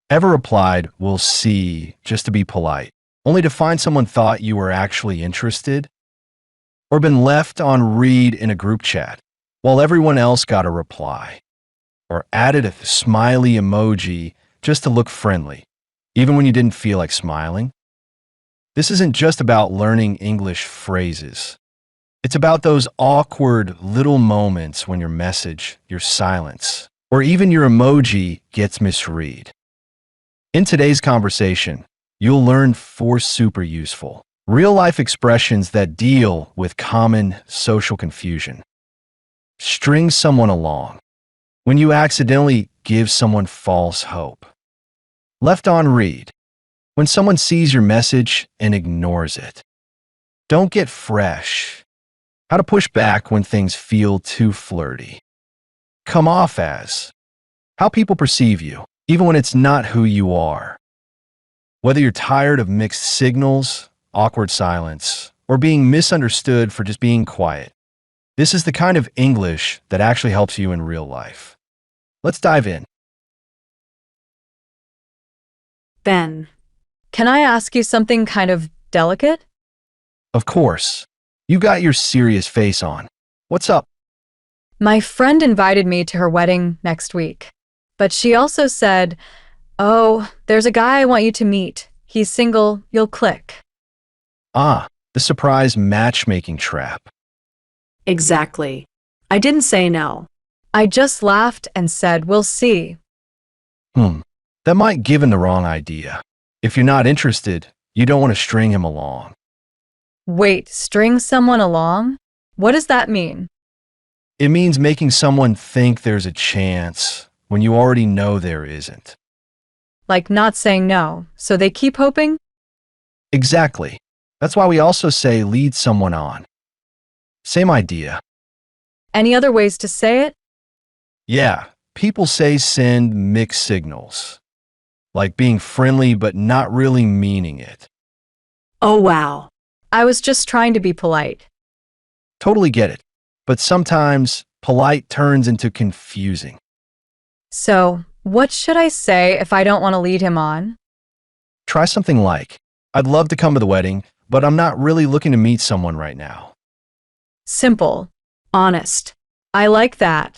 Ever replied, "We'll see," just to be polite, only to find someone thought you were actually interested? Or been left on read in a group chat while everyone else got a reply? Or added a smiley emoji just to look friendly, even when you didn't feel like smiling? This isn't just about learning English phrases. It's about those awkward little moments when your message, your silence, or even your emoji gets misread. In today's conversation, you'll learn 4 super useful, real-life expressions that deal with common social confusion. String someone along. When you accidentally give someone false hope. Left on read. When someone sees your message and ignores it. Don't get fresh. How to push back when things feel too flirty. Come off as. How people perceive you, even when it's not who you are. Whether you're tired of mixed signals, awkward silence, or being misunderstood for just being quiet, this is the kind of English that actually helps you in real life. Let's dive in. Ben, can I ask you something kind of delicate? Of course. You got your serious face on. What's up? My friend invited me to her wedding next week, but she also said, "Oh, there's a guy I want you to meet. He's single, you'll click." Ah, the surprise matchmaking trap. Exactly. I didn't say no. I just laughed and said, "We'll see." That might give him the wrong idea. If you're not interested, you don't want to string him along. Wait, string someone along? What does that mean? It means making someone think there's a chance when you already know there isn't. Like not saying no, so they keep hoping? Exactly. That's why we also say lead someone on. Same idea. Any other ways to say it? Yeah, people say send mixed signals. Like being friendly but not really meaning it. Oh, wow. I was just trying to be polite. Totally get it. But sometimes polite turns into confusing. So, what should I say if I don't want to lead him on? Try something like, "I'd love to come to the wedding, but I'm not really looking to meet someone right now." Simple. Honest. I like that.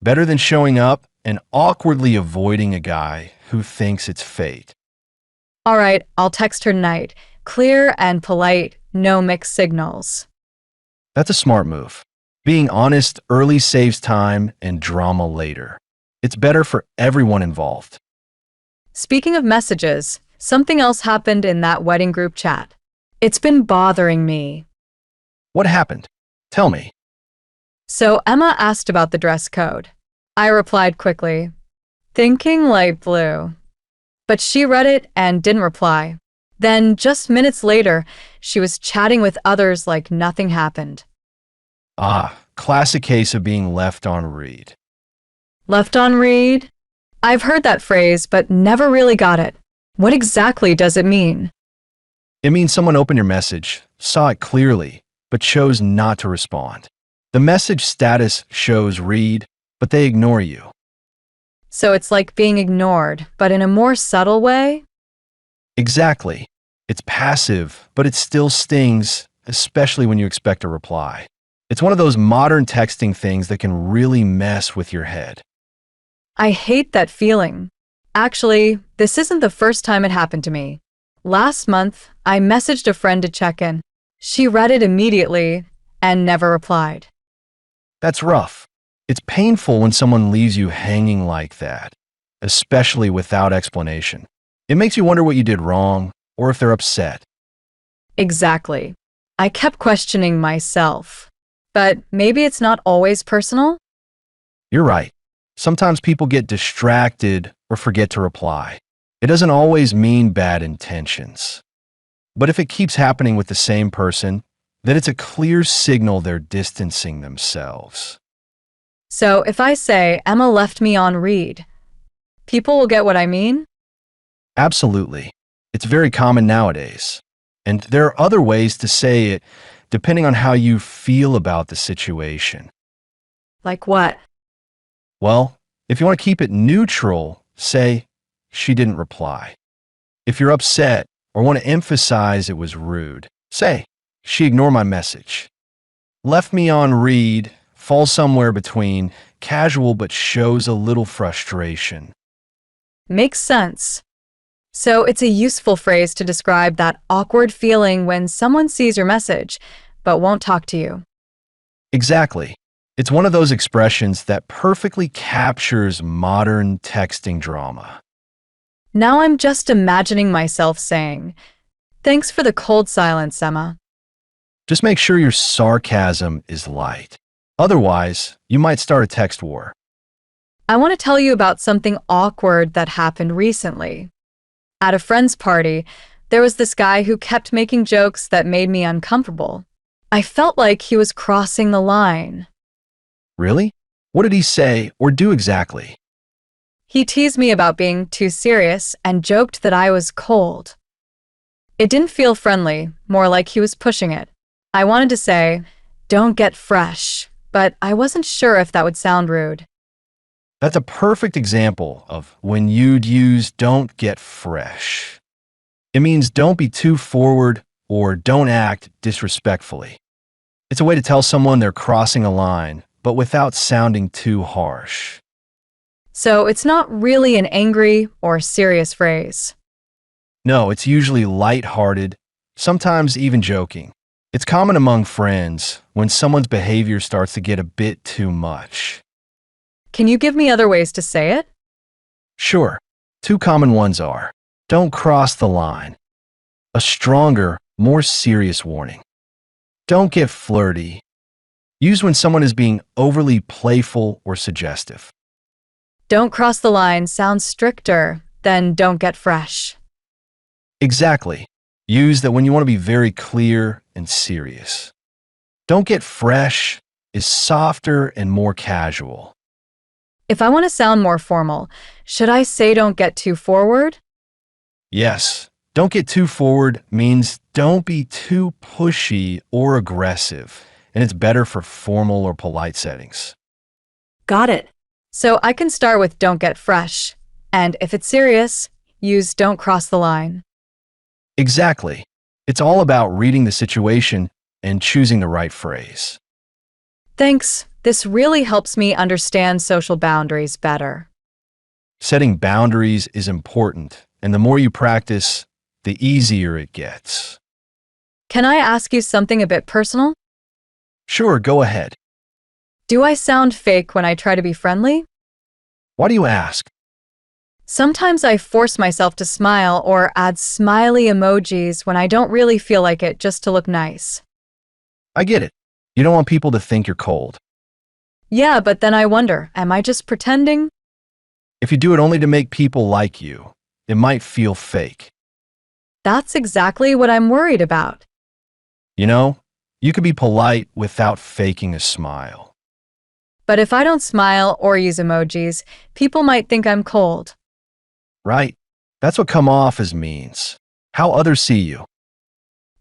Better than showing up and awkwardly avoiding a guy who thinks it's fate. All right, I'll text her tonight. Clear and polite, no mixed signals. That's a smart move. Being honest early saves time and drama later. It's better for everyone involved. Speaking of messages, something else happened in that wedding group chat. It's been bothering me. What happened? Tell me. So Emma asked about the dress code. I replied quickly, thinking light blue. But she read it and didn't reply. Then, just minutes later, she was chatting with others like nothing happened. Ah, classic case of being left on read. Left on read? I've heard that phrase, but never really got it. What exactly does it mean? It means someone opened your message, saw it clearly, but chose not to respond. The message status shows read, but they ignore you. So it's like being ignored, but in a more subtle way? Exactly. It's passive, but it still stings, especially when you expect a reply. It's one of those modern texting things that can really mess with your head. I hate that feeling. Actually, this isn't the first time it happened to me. Last month, I messaged a friend to check in. She read it immediately and never replied. That's rough. It's painful when someone leaves you hanging like that, especially without explanation. It makes you wonder what you did wrong, or if they're upset. Exactly. I kept questioning myself. But maybe it's not always personal? You're right. Sometimes people get distracted or forget to reply. It doesn't always mean bad intentions. But if it keeps happening with the same person, then it's a clear signal they're distancing themselves. So if I say, Emma left me on read, people will get what I mean? Absolutely. It's very common nowadays. And there are other ways to say it depending on how you feel about the situation. Like what? Well, if you want to keep it neutral, say, she didn't reply. If you're upset or want to emphasize it was rude, say, she ignored my message. Left me on read falls somewhere between casual but shows a little frustration. Makes sense. So it's a useful phrase to describe that awkward feeling when someone sees your message but won't talk to you. Exactly. It's one of those expressions that perfectly captures modern texting drama. Now I'm just imagining myself saying, "Thanks for the cold silence, Emma." Just make sure your sarcasm is light. Otherwise, you might start a text war. I want to tell you about something awkward that happened recently. At a friend's party, there was this guy who kept making jokes that made me uncomfortable. I felt like he was crossing the line. Really? What did he say or do exactly? He teased me about being too serious and joked that I was cold. It didn't feel friendly, more like he was pushing it. I wanted to say, "Don't get fresh," but I wasn't sure if that would sound rude. That's a perfect example of when you'd use "don't get fresh." It means don't be too forward or don't act disrespectfully. It's a way to tell someone they're crossing a line, but without sounding too harsh. So it's not really an angry or serious phrase. No, it's usually light-hearted, sometimes even joking. It's common among friends when someone's behavior starts to get a bit too much. Can you give me other ways to say it? Sure. Two common ones are, don't cross the line. A stronger, more serious warning. Don't get flirty. Used when someone is being overly playful or suggestive. Don't cross the line sounds stricter than don't get fresh. Exactly. Use that when you want to be very clear and serious. Don't get fresh is softer and more casual. If I want to sound more formal, should I say don't get too forward? Yes, don't get too forward means don't be too pushy or aggressive, and it's better for formal or polite settings. Got it. So I can start with don't get fresh, and if it's serious, use don't cross the line. Exactly. It's all about reading the situation and choosing the right phrase. Thanks. This really helps me understand social boundaries better. Setting boundaries is important, and the more you practice, the easier it gets. Can I ask you something a bit personal? Sure, go ahead. Do I sound fake when I try to be friendly? Why do you ask? Sometimes I force myself to smile or add smiley emojis when I don't really feel like it just to look nice. I get it. You don't want people to think you're cold. Yeah, but then I wonder, am I just pretending? If you do it only to make people like you, it might feel fake. That's exactly what I'm worried about. You know, you could be polite without faking a smile. But if I don't smile or use emojis, people might think I'm cold. Right? That's what come off as means. How others see you.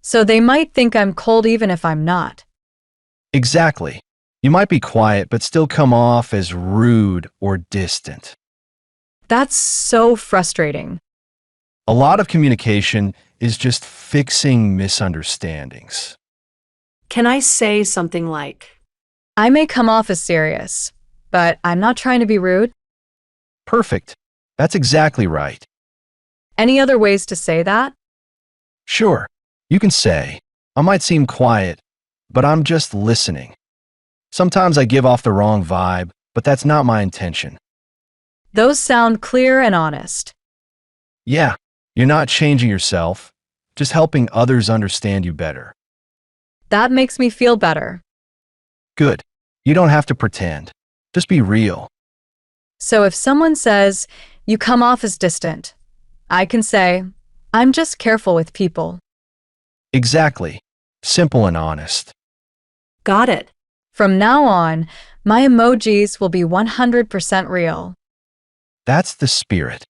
So they might think I'm cold even if I'm not. Exactly. You might be quiet but still come off as rude or distant. That's so frustrating. A lot of communication is just fixing misunderstandings. Can I say something like, I may come off as serious, but I'm not trying to be rude. Perfect. That's exactly right. Any other ways to say that? Sure. You can say, I might seem quiet, but I'm just listening. Sometimes I give off the wrong vibe, but that's not my intention. Those sound clear and honest. Yeah, you're not changing yourself, just helping others understand you better. That makes me feel better. Good. You don't have to pretend. Just be real. So if someone says, you come off as distant, I can say, I'm just careful with people. Exactly. Simple and honest. got it? From now on, my emojis will be 100% real. That's the spirit.